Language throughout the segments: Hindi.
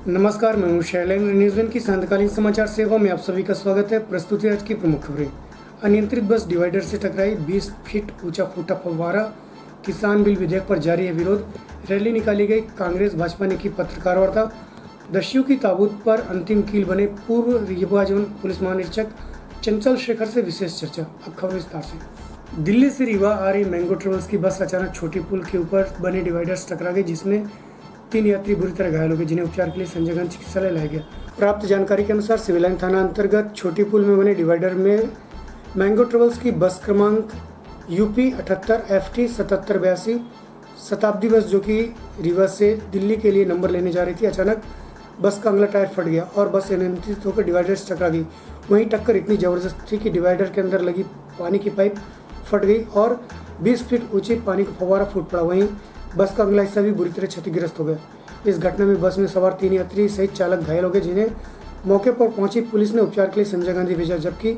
नमस्कार, मैं हूं शैलेंद्र। न्यूज़1 की सायंकालीन समाचार सेवा में आप सभी का स्वागत है। प्रस्तुति आज की प्रमुख खबरें। अनियंत्रित बस डिवाइडर से टकराई, 20 फीट ऊंचा फूटा फव्वारा। किसान बिल विधेयक पर जारी है विरोध। रैली निकाली गई, कांग्रेस भाजपा ने की पत्रकार वार्ता। दस्युओं की ताबूत पर अंतिम कील बने पूर्व रीवा जोन पुलिस महानिरीक्षक चंचल शेखर से विशेष चर्चा। अब खबर विस्तार से। दिल्ली से रीवा आ रही मैंगो ट्रेवल्स की बस अचानक छोटी पुल के ऊपर बने डिवाइडर से टकरा गई, जिसमें 3 यात्री बुरी तरह घायल हो गए, जिन्हें उपचार के लिए संजय गांधी चिकित्सालय लाया गया। प्राप्त जानकारी के अनुसार सिविल लाइन थाना अंतर्गत छोटी पुल में बने डिवाइडर में मैंगो ट्रेवल्स की बस क्रमांक UP 78 FT 7782 शताब्दी बस, जो कि रीवा से दिल्ली के लिए नंबर लेने जा रही थी, अचानक बस का अगला टायर फट गया और बस अनियंत्रित होकर डिवाइडर से टकरा गई। वहीं टक्कर इतनी जबरदस्त थी कि डिवाइडर के अंदर लगी पानी की पाइप फट गई और 20 फीट ऊंचे पानी का फव्वारा फूट पड़ा। वहीं बस का अगला हिस्सा भी बुरी तरह क्षतिग्रस्त हो गया। इस घटना में बस में सवार 3 यात्री सहित चालक घायल हो गए, जिन्हें मौके पर पहुंची पुलिस ने उपचार के लिए संजय गांधी भेजा, जबकि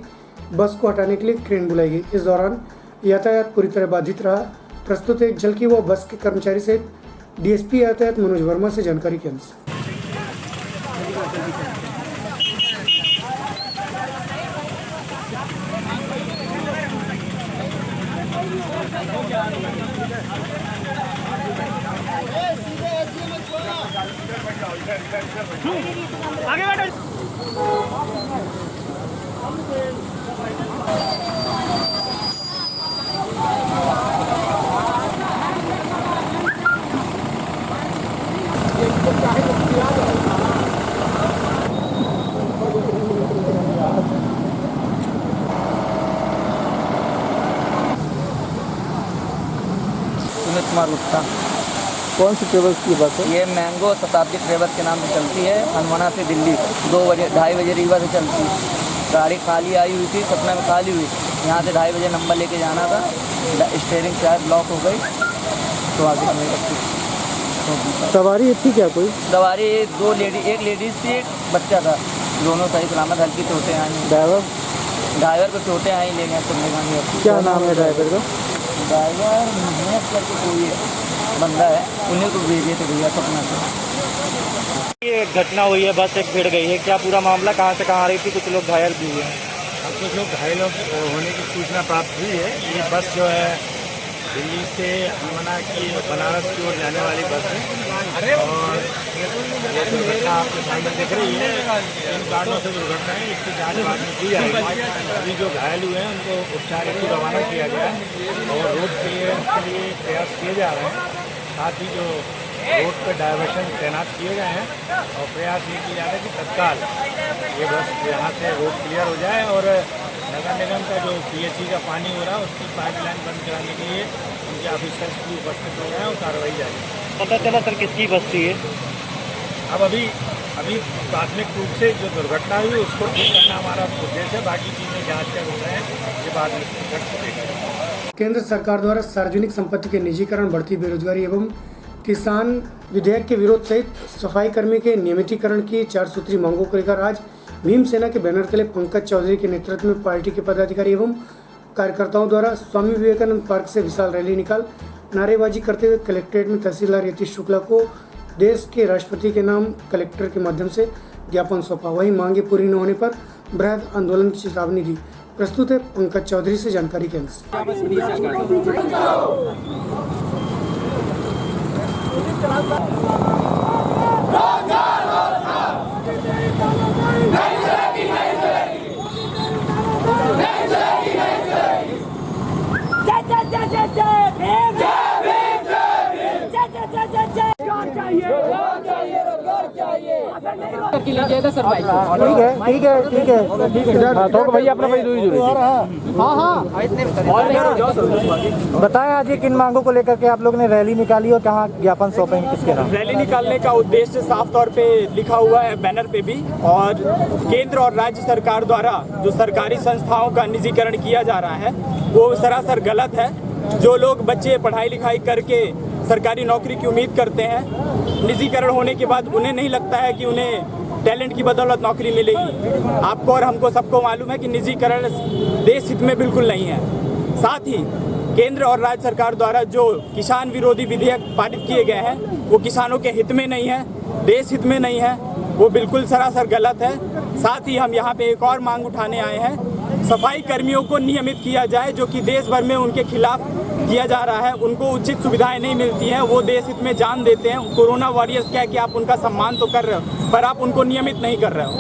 बस को हटाने के लिए क्रेन बुलाई गई। इस दौरान यातायात पूरी तरह बाधित रहा। प्रस्तुत एक झलकी वो बस के कर्मचारी सहित DSP यातायात मनोज वर्मा से जानकारी के अनुसार। आगे बैठो। सुमित कुमार गुप्ता। कौन सी ट्रेवल्स की बस है? ये मैंगो शताब्दी ट्रेवल्स के नाम से चलती है। हनुमाना से दिल्ली 2-2:30 बजे रीवा से चलती है। गाड़ी खाली आई हुई थी, सतना में खाली हुई। यहाँ से 2:30 बजे नंबर लेके जाना था। स्टीयरिंग शायद लॉक हो गई तो आगे नहीं रखी। सवारी थी क्या कोई? सवारी 2 लेडी, एक लेडीज थी, एक बच्चा था। दोनों सही सलामत, हल्की चोटें आई। ड्राइवर को चोटें आई, ले गए तुमने गाड़ी। क्या नाम है ड्राइवर का? ड्राइवर मेहनत करके कोई बंदा है, उन्हीं को भेजे थे भैया सपना से। ये घटना हुई है, बस एक भिड़ गई है। क्या पूरा मामला कहाँ से कहाँ आ रही थी? कुछ लोग घायल भी हुए हैं। अब कुछ लोग घायलों होने की सूचना प्राप्त हुई है। ये बस जो है दिल्ली से हनुमाना की बनारस की ओर जाने वाली बस है और ये दुर्घटना आपके सामने दिख रही है। इन कारणों से दुर्घटना है, इसकी जांच बाद में की जाएगी। अभी जो घायल हुए हैं उनको उपचार हेतु रवाना किया गया है और रोड क्लियरेंस के लिए प्रयास किए जा रहे हैं। साथ ही जो रोड पर डायवर्शन तैनात किए गए हैं और प्रयास ये किया जा रहा है कि तत्काल ये बस यहाँ से रोड क्लियर हो जाए और नगर निगम का जो PHE का पानी हो रहा है उसकी पाइपलाइन बंद कराने के लिए उनके ऑफिसर्स भी उपस्थित हो गए हैं और कार्रवाई जारी है। पता चला सर किसकी बस थी ये? अब अभी प्राथमिक रूप से जो दुर्घटना हुई उसको ठीक करना हमारा उद्देश्य है। बाकी चीज़ें जाँच का विषय है, ये बाद में देखेंगे। केंद्र सरकार द्वारा सार्वजनिक संपत्ति के निजीकरण, बढ़ती बेरोजगारी एवं किसान विधेयक के विरोध सहित सफाई कर्मी के नियमितीकरण की 4 सूत्री मांगों को लेकर आज भीम सेना के बैनर तले पंकज चौधरी के नेतृत्व में पार्टी के पदाधिकारी एवं कार्यकर्ताओं द्वारा स्वामी विवेकानंद पार्क से विशाल रैली निकाल नारेबाजी करते हुए कलेक्ट्रेट में तहसीलदार यतीश शुक्ला को देश के राष्ट्रपति के नाम कलेक्टर के माध्यम से ज्ञापन सौंपा। वहीं मांगे पूरी न होने पर बृहद आंदोलन की चेतावनी दी। प्रस्तुत है पंकज चौधरी से जानकारी के अनुसार। ठीक है। तो भैया अपना भाई हाँ। बताएं आज ये किन मांगों को लेकर के आप लोग ने रैली निकाली और कहाँ ज्ञापन सौंपेंगे, किसके नाम? रैली निकालने का उद्देश्य साफ तौर पे लिखा हुआ है बैनर पे भी, और केंद्र और राज्य सरकार द्वारा जो सरकारी संस्थाओं का निजीकरण किया जा रहा है वो सरासर गलत है। जो लोग बच्चे पढ़ाई लिखाई करके सरकारी नौकरी की उम्मीद करते हैं, निजीकरण होने के बाद उन्हें नहीं लगता है कि उन्हें टैलेंट की बदौलत नौकरी मिलेगी। आपको और हमको सबको मालूम है कि निजीकरण देश हित में बिल्कुल नहीं है। साथ ही केंद्र और राज्य सरकार द्वारा जो किसान विरोधी विधेयक पारित किए गए हैं वो किसानों के हित में नहीं है। देश हित में नहीं है, वो बिल्कुल सरासर गलत है। साथ ही हम यहाँ पे एक और मांग उठाने आए हैं, सफाई कर्मियों को नियमित किया जाए, जो कि देश भर में उनके खिलाफ किया जा रहा है। उनको उचित सुविधाएं नहीं मिलती हैं, वो देश हित में जान देते हैं। कोरोना वॉरियर्स क्या है कि आप उनका सम्मान तो कर रहे हो, पर आप उनको नियमित नहीं कर रहे हो।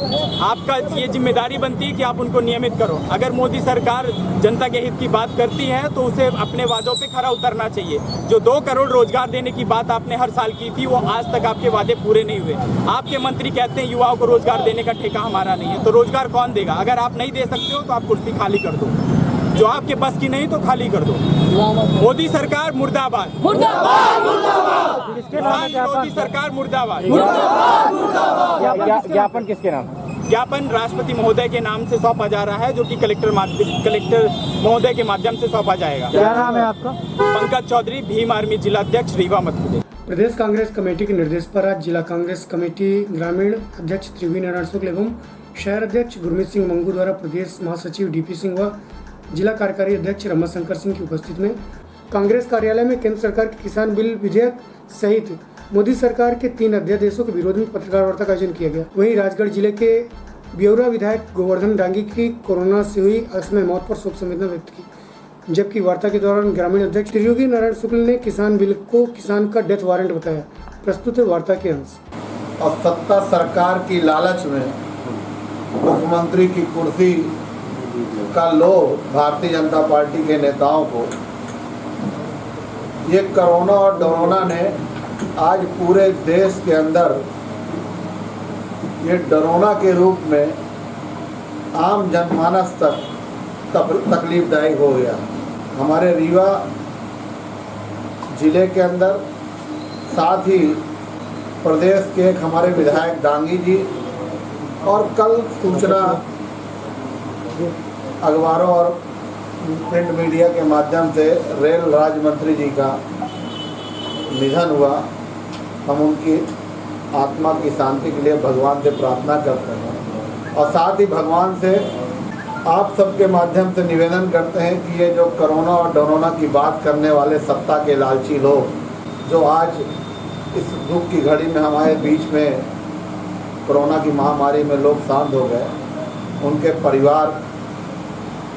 आपका ये जिम्मेदारी बनती है कि आप उनको नियमित करो। अगर मोदी सरकार जनता के हित की बात करती है तो उसे अपने वादों पे खरा उतरना चाहिए। जो 2 करोड़ रोजगार देने की बात आपने हर साल की थी, वो आज तक आपके वादे पूरे नहीं हुए। आपके मंत्री कहते हैं युवाओं को रोजगार देने का ठेका हमारा नहीं है, तो रोजगार कौन देगा? अगर आप नहीं दे सकते हो तो आप कुर्सी खाली कर दो, जो आपके बस की नहीं तो खाली कर दो। मोदी सरकार मुर्दाबाद, मोदी सरकार मुर्दाबाद। ज्ञापन किसके नाम? ज्ञापन राष्ट्रपति महोदय के नाम से सौंपा जा रहा है, जो कि कलेक्टर महोदय के माध्यम से सौंपा जाएगा। क्या नाम है आपका? पंकज चौधरी, भीम आर्मी जिला अध्यक्ष, रीवा मध्य प्रदेश। प्रदेश कांग्रेस कमेटी के निर्देश पर आज जिला कांग्रेस कमेटी ग्रामीण अध्यक्ष त्रिवी नारायण शुक्ल एवं शहर अध्यक्ष गुरमीत सिंह मंगू द्वारा प्रदेश महासचिव डीपी सिंह व जिला कार्यकारी अध्यक्ष रमाशंकर सिंह की उपस्थिति में कांग्रेस कार्यालय में केंद्र सरकार के किसान बिल विधेयक सहित मोदी सरकार के 3 अध्यादेशों के विरोध में पत्रकार वार्ता का आयोजन किया गया। वहीं राजगढ़ जिले के ब्यौरा विधायक गोवर्धन डांगी की कोरोना से हुई अकस्मात मौत पर शोक संवेदना व्यक्त की, जबकि वार्ता के दौरान ग्रामीण अध्यक्ष त्रियोगी नारायण शुक्ल ने किसान बिल को किसान का डेथ वारंट बताया। प्रस्तुत है वार्ता के अंश। और सत्ता सरकार की लालच में मुख्यमंत्री की कुर्सी का लोभ भारतीय जनता पार्टी के नेताओं को, ये कोरोना और डरोना ने आज पूरे देश के अंदर ये डरोना के रूप में आम जनमानस तक तकलीफदायक हो गया। हमारे रीवा जिले के अंदर, साथ ही प्रदेश के एक हमारे विधायक डांगी जी, और कल सूचना अखबारों और प्रिंट मीडिया के माध्यम से रेल राज्य मंत्री जी का निधन हुआ। हम उनकी आत्मा की शांति के लिए भगवान से प्रार्थना करते हैं, और साथ ही भगवान से आप सबके माध्यम से निवेदन करते हैं कि ये जो कोरोना और डरोना की बात करने वाले सत्ता के लालची लोग, जो आज इस दुख की घड़ी में हमारे बीच में कोरोना की महामारी में लोग शांत हो गए, उनके परिवार,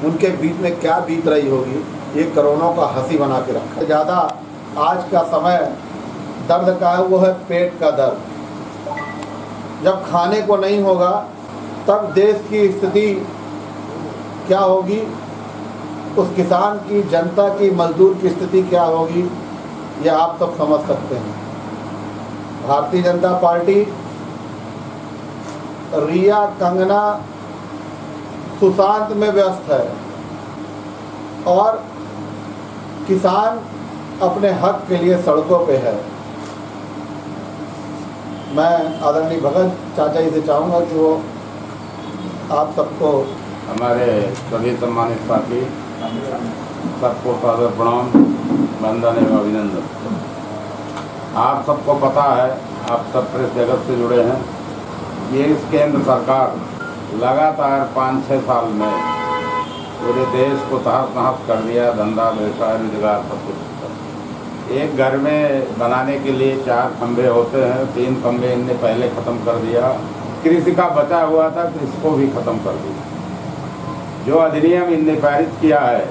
उनके बीच में क्या बीत रही होगी, ये कोरोना का हंसी बना के रखा। ज़्यादा आज का समय दर्द का है, वो है पेट का दर्द। जब खाने को नहीं होगा तब देश की स्थिति क्या होगी, उस किसान की, जनता की, मजदूर की स्थिति क्या होगी, ये आप सब समझ सकते हैं। भारतीय जनता पार्टी रिया, कंगना, सुशांत में व्यस्त है, और किसान अपने हक के लिए सड़कों पे है। मैं आदरणीय भगत चाचा जी से चाहूँगा कि वो आप सबको, हमारे सभी सम्मानित साथी, सबको सादर प्रणाम, वंदन एवं अभिनंदन। आप सबको पता है, आप सब प्रेस जगत से जुड़े हैं, ये इस केंद्र सरकार लगातार 5-6 साल में पूरे देश को तहस नहस कर दिया। धंधा, व्यवसाय, रोजगार, सब कुछ। एक घर में बनाने के लिए 4 खंभे होते हैं, 3 खंभे इनने पहले ख़त्म कर दिया। कृषि का बचा हुआ था, कृषि को भी ख़त्म कर दिया। जो अधिनियम इनने पारित किया है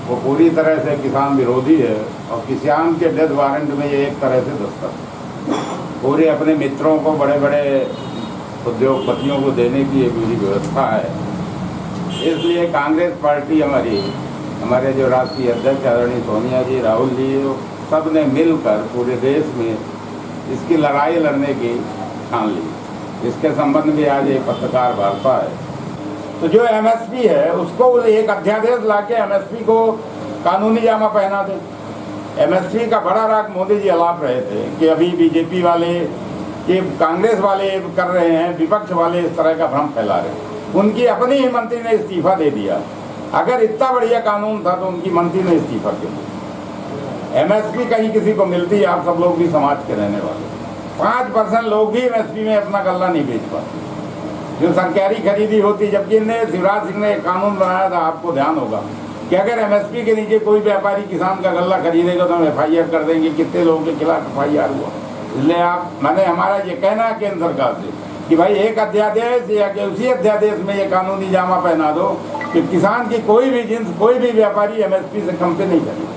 वो पूरी तरह से किसान विरोधी है, और किसान के डेथ वारंट में ये एक तरह से दस्तखत पूरे अपने मित्रों को, बड़े बड़े उद्योगपतियों को देने की एक पूरी व्यवस्था है। इसलिए कांग्रेस पार्टी हमारे जो राष्ट्रीय अध्यक्ष आदरणीय सोनिया जी, राहुल जी, सब ने मिलकर पूरे देश में इसकी लड़ाई लड़ने की ठान ली। इसके संबंध में आज एक पत्रकार वार्ता है। तो जो एमएसपी है उसको एक अध्यादेश लाके एमएसपी को कानूनी जामा पहना दे। एमएसपी का बड़ा राग मोदी जी अलाप रहे थे कि अभी बीजेपी वाले, ये कांग्रेस वाले कर रहे हैं, विपक्ष वाले इस तरह का भ्रम फैला रहे हैं। उनकी अपनी ही मंत्री ने इस्तीफा दे दिया। अगर इतना बढ़िया कानून था तो उनकी मंत्री ने इस्तीफा क्यों दिया? एमएसपी कहीं किसी को मिलती है? आप सब लोग भी समाज के रहने वाले, 5% लोग भी एमएसपी में अपना गल्ला नहीं बेच पाते। जो सरकारी खरीदी होती, जबकि इनने, शिवराज सिंह ने एक कानून बनाया था, आपको ध्यान होगा, कि अगर एमएसपी के नीचे कोई व्यापारी किसान का गल्ला खरीदेगा तो हम FIR कर देंगे। कितने लोगों के खिलाफ FIR हुआ? इसलिए आप मैंने हमारा ये कहना है केंद्र सरकार से कि भाई एक अध्यादेश या कि उसी अध्यादेश में ये कानूनी जामा पहना दो कि किसान की कोई भी जिन्स कोई भी व्यापारी एमएसपी से कम पे नहीं करे।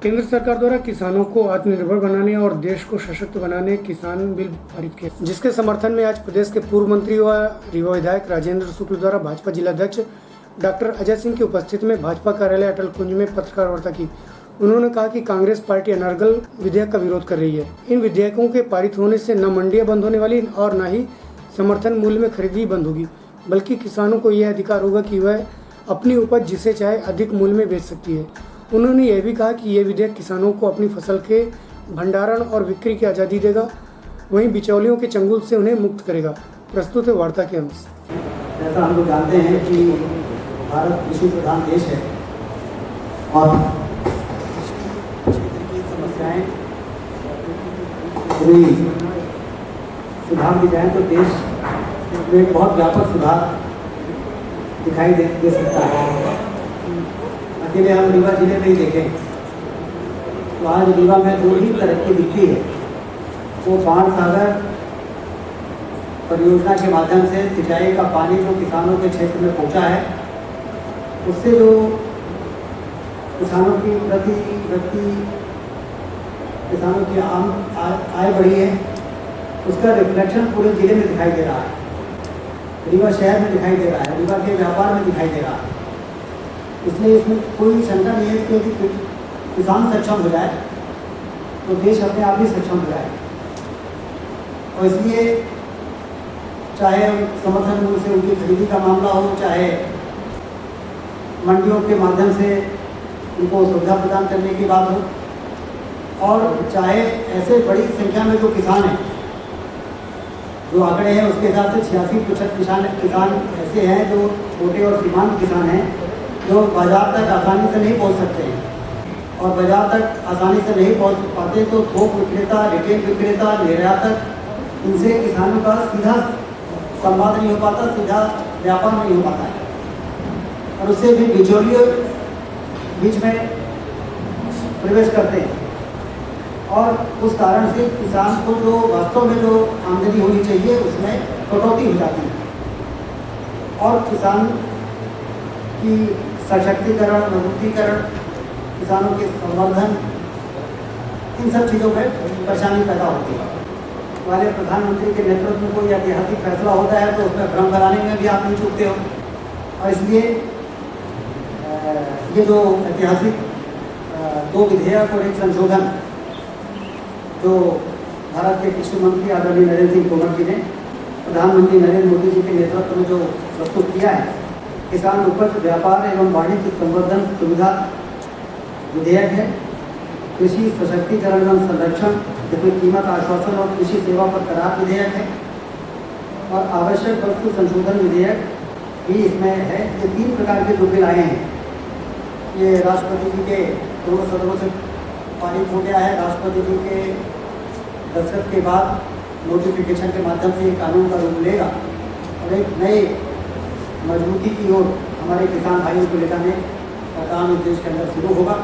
केंद्र सरकार द्वारा किसानों को आत्मनिर्भर बनाने और देश को सशक्त बनाने किसान बिल पारित किया, जिसके समर्थन में आज प्रदेश के पूर्व मंत्री व रीवा विधायक राजेंद्र शुक्ल द्वारा भाजपा जिलाध्यक्ष डॉक्टर अजय सिंह की उपस्थिति में भाजपा कार्यालय अटल कुंज में पत्रकार वार्ता की। उन्होंने कहा कि कांग्रेस पार्टी अनर्गल विधेयक का विरोध कर रही है। इन विधेयकों के पारित होने से न मंडियां बंद होने वाली और न ही समर्थन मूल्य में खरीदी बंद होगी, बल्कि किसानों को यह अधिकार होगा कि वह अपनी उपज जिसे चाहे अधिक मूल्य में बेच सकती है। उन्होंने यह भी कहा कि यह विधेयक किसानों को अपनी फसल के भंडारण और बिक्री की आज़ादी देगा, वहीं बिचौलियों के चंगुल से उन्हें मुक्त करेगा। प्रस्तुत है वार्ता के अंश। जैसा हम लोग जानते हैं कि भारत कृषि प्रधान देश है और क्षेत्र की समस्याएं पूरी सुधार दी जाए तो देश में एक बहुत व्यापक सुधार दिखाई दे सकता है। अकेले हम रीवा जिले में ही देखें तो आज रीवा में दो ही तरक्की दिखती है, वो बाण सागर परियोजना के माध्यम से सिंचाई का पानी जो किसानों के क्षेत्र में पहुंचा है, उससे जो किसानों की प्रति व्यक्ति किसानों की आय बढ़ी है, उसका रिफ्लेक्शन पूरे जिले में दिखाई दे रहा है, रीवा शहर में दिखाई दे रहा है, रीवा के व्यापार में दिखाई दे रहा है। इसलिए इसमें कोई शंका नहीं है कि यदि किसान सक्षम हो जाए तो देश अपने आप ही सक्षम हो जाए। और इसलिए चाहे समर्थन मूल्य से उनकी खरीदी का मामला हो, चाहे मंडियों के माध्यम से उनको सुविधा प्रदान करने की बात हो, और चाहे ऐसे बड़ी संख्या में जो किसान हैं, जो आंकड़े हैं उसके हिसाब से 86% किसान ऐसे हैं जो छोटे और सीमांत किसान हैं, जो बाजार तक आसानी से नहीं पहुंच सकते हैं। और बाजार तक आसानी से नहीं पहुंच पाते तो थोक विक्रेता, रिटेल विक्रेता, निर्यातक, इनसे किसानों का सीधा संवाद नहीं हो पाता, सीधा व्यापार नहीं हो पाता है, और उससे भी बिचौलियों बीच में प्रवेश करते हैं। और उस कारण से किसान को जो वास्तव में जो आमदनी होनी चाहिए उसमें कटौती हो जाती है, और किसान की सशक्तिकरण, मजबूतीकरण, किसानों के संवर्धन, इन सब चीज़ों में परेशानी पैदा होती है। हमारे प्रधानमंत्री के नेतृत्व में कोई ऐतिहासिक फैसला होता है तो उसमें भ्रम कराने में भी आप नहीं चूकते हो, और इसलिए ये जो ऐतिहासिक दो विधेयक और एक संशोधन जो भारत के कृषि मंत्री आदरणीय नरेंद्र सिंह तोमर जी ने प्रधानमंत्री नरेंद्र मोदी जी के नेतृत्व में जो प्रस्तुत किया है, किसान उपज व्यापार एवं वाणिज्य संवर्धन सुविधा विधेयक है, कृषि सशक्तिकरण एवं संरक्षण जिसमें कीमत आश्वासन और कृषि सेवा पर करार विधेयक है, और आवश्यक वस्तु संशोधन विधेयक भी इसमें है। ये 3 प्रकार के जो बिल आए हैं, ये राष्ट्रपति जी के दोनों सदनों से पारित हो गया है। राष्ट्रपति जी के दस्तखत के बाद नोटिफिकेशन के माध्यम से ये कानून का रूप लेगा और एक नए मजबूती की ओर हमारे किसान भाइयों को ले जाने का काम इस देश के अंदर शुरू होगा।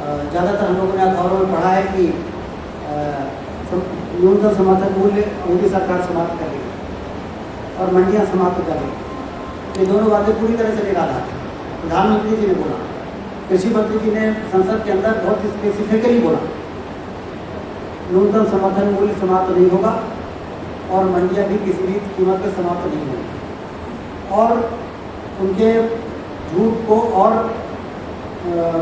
ज़्यादातर हम लोगों ने अखबारों में पढ़ा है कि न्यूनतम समर्थन मूल्य मोदी सरकार समाप्त कर रही और मंडियाँ समाप्त कर रही। ये दोनों बातें पूरी तरह से निराला है। प्रधानमंत्री जी ने बोला, कृषि मंत्री जी ने संसद के अंदर बहुत स्पेसिफिकली बोला, न्यूनतम समर्थन मूल्य समाप्त नहीं होगा और मंडियाँ भी किसी भी कीमत पर समाप्त नहीं होगी। और उनके झूठ को और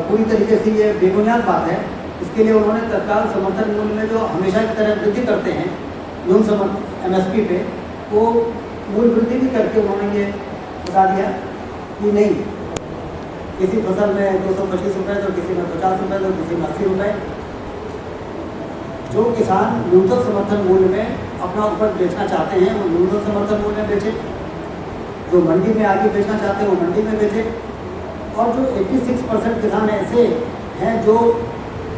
पूरी तरीके से ये बेबुनियाद बात है। इसके लिए उन्होंने तत्काल समर्थन मूल्य में जो हमेशा की तरह वृद्धि करते हैं न्यूनतम MSP पे, वो मूल्य वृद्धि भी करके उन्होंने ये बता दिया कि नहीं, किसी फसल में 225 रुपये तो किसी में 50 रुपये तो किसी में 80 रुपये। जो किसान न्यूनतम समर्थन मूल्य में अपना उपज बेचना चाहते हैं वो न्यूनतम समर्थन मूल्य में बेचे, जो मंडी में आगे बेचना चाहते हैं वो मंडी में बेचे, और जो 86% किसान ऐसे हैं जो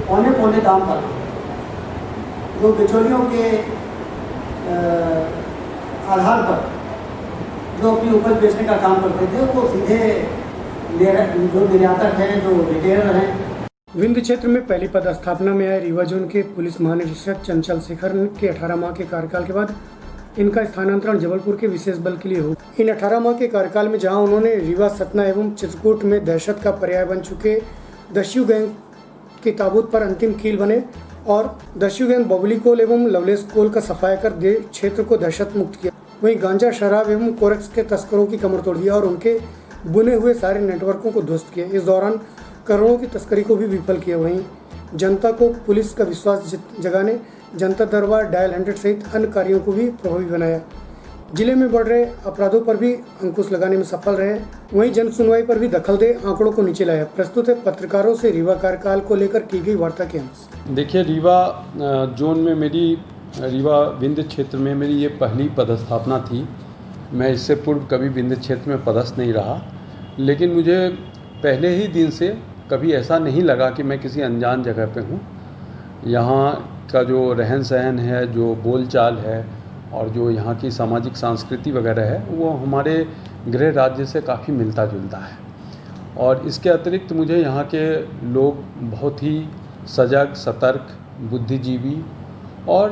पौने दाम पर, जो बिचौलियों के आधार पर जो अपनी उपज बेचने का काम करते थे, वो सीधे जो निर्यातक हैं, जो रिटेलर हैं, विंध्य क्षेत्र में पहली पदस्थापना में आए रीवा जोन के पुलिस महानिरीक्षक चंचल शेखर के 18 माह के कार्यकाल के बाद इनका स्थानांतरण जबलपुर के विशेष बल के लिए हो। इन 18 माह के कार्यकाल में जहां उन्होंने रीवा, सतना एवं चित्रकूट में दहशत का पर्याय बन चुके दस्यु गैंग के ताबूत पर अंतिम कील बने और दस्यु गैंग बबली कोल एवं लवलेस कोल का सफाया कर क्षेत्र को दहशत मुक्त किया। वहीं गांजा, शराब एवं कोरेक्स के तस्करों की कमर तोड़ दिया और उनके बुने हुए सारे नेटवर्कों को ध्वस्त किया। इस दौरान करोड़ों की तस्करी को भी विफल किया। वहीं जनता को पुलिस का विश्वास जगाने जनता दरबार, डायल 100 सहित अन्य कार्यों को भी प्रभावी बनाया। जिले में बढ़ रहे अपराधों पर भी अंकुश लगाने में सफल रहे। वहीं जन सुनवाई पर भी दखल दे आंकड़ों को नीचे लाया। प्रस्तुत है पत्रकारों से रीवा कार्यकाल को लेकर की गई वार्ता के अंश। देखिए, रीवा जोन में रीवा विंध्य क्षेत्र में मेरी ये पहली पदस्थापना थी। मैं इससे पूर्व कभी विंध्य क्षेत्र में पदस्थ नहीं रहा, लेकिन मुझे पहले ही दिन से कभी ऐसा नहीं लगा कि मैं किसी अनजान जगह पे हूँ। यहाँ का जो रहन सहन है, जो बोलचाल है और जो यहाँ की सामाजिक संस्कृति वगैरह है, वो हमारे गृह राज्य से काफ़ी मिलता जुलता है। और इसके अतिरिक्त मुझे यहाँ के लोग बहुत ही सजग, सतर्क, बुद्धिजीवी और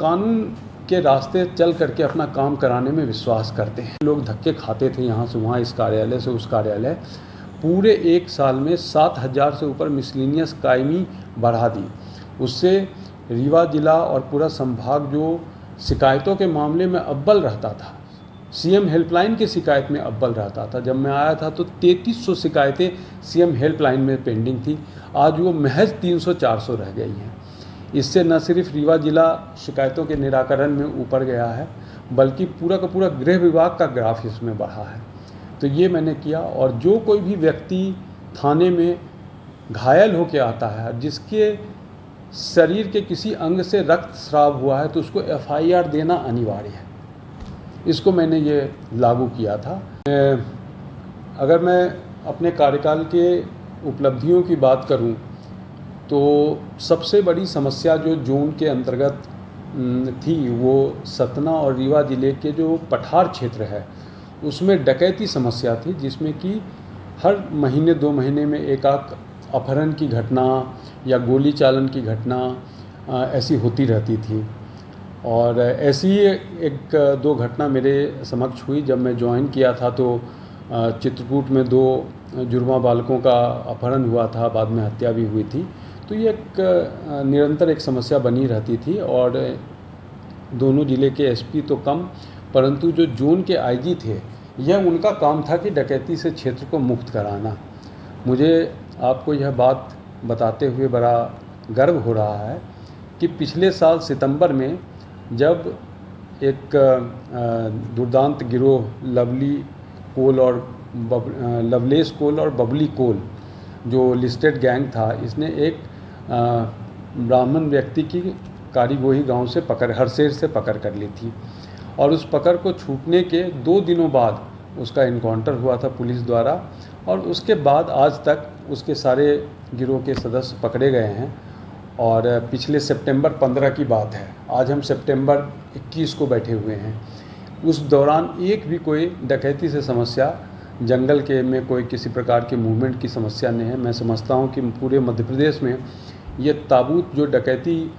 कानून के रास्ते चल करके अपना काम कराने में विश्वास करते हैं। लोग धक्के खाते थे यहाँ से वहाँ, इस कार्यालय से उस कार्यालय। पूरे 1 साल में 7,000 से ऊपर मिसलिनियस कायमी बढ़ा दी। उससे रीवा जिला और पूरा संभाग जो शिकायतों के मामले में अव्वल रहता था, सीएम हेल्पलाइन की शिकायत में अव्वल रहता था। जब मैं आया था तो 3300 शिकायतें सीएम हेल्पलाइन में पेंडिंग थी। आज वो महज 300-400 रह गई हैं। इससे न सिर्फ रीवा जिला शिकायतों के निराकरण में ऊपर गया है, बल्कि पूरा का पूरा गृह विभाग का ग्राफ इसमें बढ़ा है। तो ये मैंने किया। और जो कोई भी व्यक्ति थाने में घायल होकर आता है, जिसके शरीर के किसी अंग से रक्तस्राव हुआ है, तो उसको एफआईआर देना अनिवार्य है। इसको मैंने ये लागू किया था। अगर मैं अपने कार्यकाल के उपलब्धियों की बात करूं, तो सबसे बड़ी समस्या जो जोन के अंतर्गत थी, वो सतना और रीवा जिले के जो पठार क्षेत्र है, उसमें डकैती समस्या थी, जिसमें कि हर महीने 2 महीने में एक आध अपहरण की घटना या गोली चालन की घटना ऐसी होती रहती थी। और ऐसी ही 1-2 घटना मेरे समक्ष हुई। जब मैं ज्वाइन किया था तो चित्रकूट में 2 जुर्मा बालकों का अपहरण हुआ था, बाद में हत्या भी हुई थी। तो ये निरंतर एक समस्या बनी रहती थी। और दोनों ज़िले के एसपी तो कम, परंतु जो जोन के आईजी थे, यह उनका काम था कि डकैती से क्षेत्र को मुक्त कराना। मुझे आपको यह बात बताते हुए बड़ा गर्व हो रहा है कि पिछले साल सितंबर में जब एक दुर्दांत गिरोह लवलेस कोल और बबली कोल जो लिस्टेड गैंग था, इसने एक ब्राह्मण व्यक्ति की कारीगोही गांव से हरसेर से पकड़ कर ली थी। और उस पकड़ को छूटने के 2 दिनों बाद उसका इनकाउंटर हुआ था पुलिस द्वारा। और उसके बाद आज तक उसके सारे गिरोह के सदस्य पकड़े गए हैं। और पिछले सितंबर 15 की बात है, आज हम सितंबर 21 को बैठे हुए हैं। उस दौरान एक भी कोई डकैती से समस्या, जंगल के में कोई किसी प्रकार की मूवमेंट की समस्या नहीं है। मैं समझता हूं कि पूरे मध्य प्रदेश में ये ताबूत, जो डकैती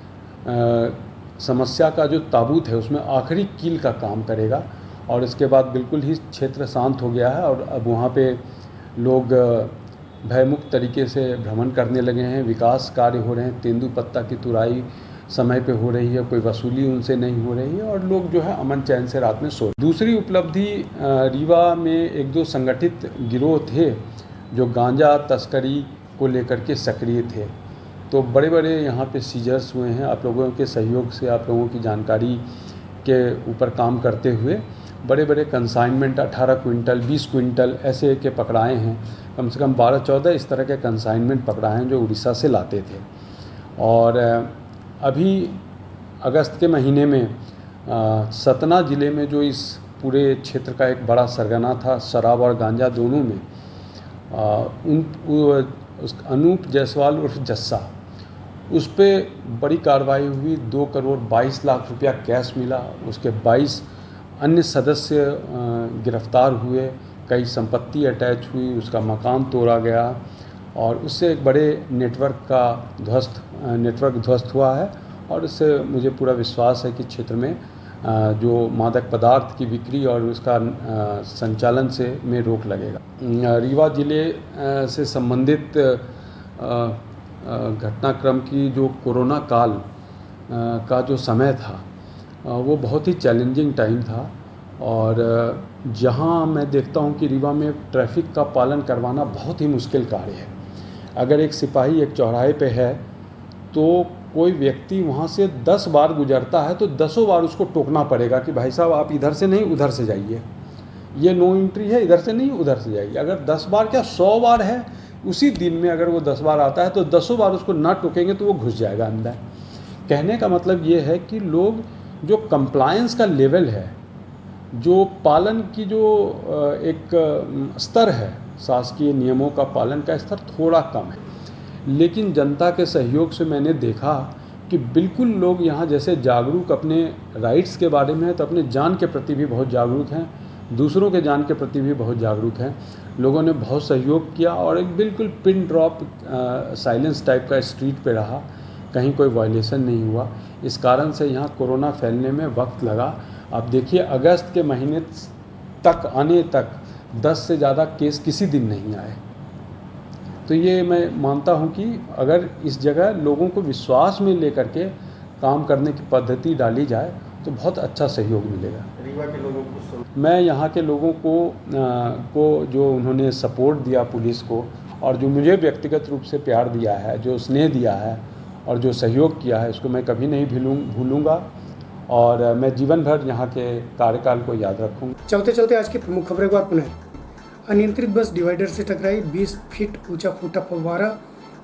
समस्या का जो ताबूत है, उसमें आखिरी कील का काम करेगा। और इसके बाद बिल्कुल ही क्षेत्र शांत हो गया है और अब वहाँ पे लोग भयमुक्त तरीके से भ्रमण करने लगे हैं। विकास कार्य हो रहे हैं, तेंदुपत्ता की तुराई समय पे हो रही है, कोई वसूली उनसे नहीं हो रही है और लोग जो है अमन चैन से रात में सो। दूसरी उपलब्धि, रीवा में 1-2 संगठित गिरोह थे जो गांजा तस्करी को लेकर के सक्रिय थे। तो बड़े बड़े यहाँ पे सीजर्स हुए हैं। आप लोगों के सहयोग से, आप लोगों की जानकारी के ऊपर काम करते हुए बड़े बड़े कंसाइनमेंट 18 क्विंटल 20 क्विंटल ऐसे के पकड़ाए हैं। कम से कम 12-14 इस तरह के कंसाइनमेंट पकड़ाए हैं जो उड़ीसा से लाते थे। और अभी अगस्त के महीने में सतना ज़िले में जो इस पूरे क्षेत्र का एक बड़ा सरगना था, शराब और गांजा दोनों में, उस अनूप जायसवाल उर्फ जस्सा, उस पर बड़ी कार्रवाई हुई। 2 करोड़ 22 लाख रुपया कैश मिला। उसके 22 अन्य सदस्य गिरफ्तार हुए। कई संपत्ति अटैच हुई, उसका मकान तोड़ा गया और उससे एक बड़े नेटवर्क ध्वस्त हुआ है। और इससे मुझे पूरा विश्वास है कि क्षेत्र में जो मादक पदार्थ की बिक्री और उसका संचालन में रोक लगेगा। रीवा जिले से संबंधित घटनाक्रम की जो कोरोना काल का जो समय था वो बहुत ही चैलेंजिंग टाइम था। और जहां मैं देखता हूं कि रीवा में ट्रैफिक का पालन करवाना बहुत ही मुश्किल कार्य है। अगर एक सिपाही एक चौराहे पे है तो कोई व्यक्ति वहाँ से 10 बार गुजरता है तो 10 बार उसको टोकना पड़ेगा कि भाई साहब आप इधर से नहीं उधर से जाइए, ये नो एंट्री है, इधर से नहीं उधर से जाइए। अगर 10 बार क्या 100 बार है, उसी दिन में अगर वो 10 बार आता है तो 10 बार उसको ना टोकेंगे तो वो घुस जाएगा अंदर। कहने का मतलब ये है कि लोग जो कंप्लायंस का लेवल है, जो पालन की जो एक स्तर है, शासकीय नियमों का पालन का स्तर थोड़ा कम है। लेकिन जनता के सहयोग से मैंने देखा कि बिल्कुल लोग यहाँ जैसे जागरूक अपने राइट्स के बारे में है तो अपने जान के प्रति भी बहुत जागरूक हैं, दूसरों के जान के प्रति भी बहुत जागरूक हैं। लोगों ने बहुत सहयोग किया और एक बिल्कुल पिन ड्रॉप साइलेंस टाइप का स्ट्रीट पे रहा, कहीं कोई वायलेशन नहीं हुआ। इस कारण से यहाँ कोरोना फैलने में वक्त लगा। आप देखिए अगस्त के महीने तक आने तक 10 से ज़्यादा केस किसी दिन नहीं आए। तो ये मैं मानता हूँ कि अगर इस जगह लोगों को विश्वास में लेकर के काम करने की पद्धति डाली जाए तो बहुत अच्छा सहयोग मिलेगा। रीवा के लोगों को मैं यहाँ के लोगों को जो उन्होंने सपोर्ट दिया पुलिस को, और जो मुझे व्यक्तिगत रूप से प्यार दिया है, जो स्नेह दिया है और जो सहयोग किया है, उसको मैं कभी नहीं भूलूंगा और मैं जीवन भर यहाँ के कार्यकाल को याद रखूँगा। चलते चलते आज की प्रमुख खबरें एक बार पुनः। अनियंत्रित बस डिवाइडर से टकराई, 20 फीट ऊंचा फूटा फव्वारा,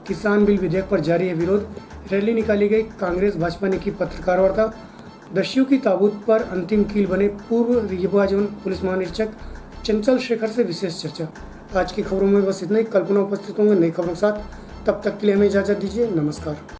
किसान बिल विधेयक पर जारी है विरोध, रैली निकाली गई, कांग्रेस भाजपा ने की पत्रकार वार्ता, दस्युओं की ताबूत पर अंतिम कील बने पूर्व रीवा जोन पुलिस महानिरीक्षक चंचल शेखर से विशेष चर्चा। आज की खबरों में बस इतना ही। कल्पना उपस्थित होंगे नई खबरों के साथ, तब तक के लिए हमें इजाजत दीजिए। नमस्कार।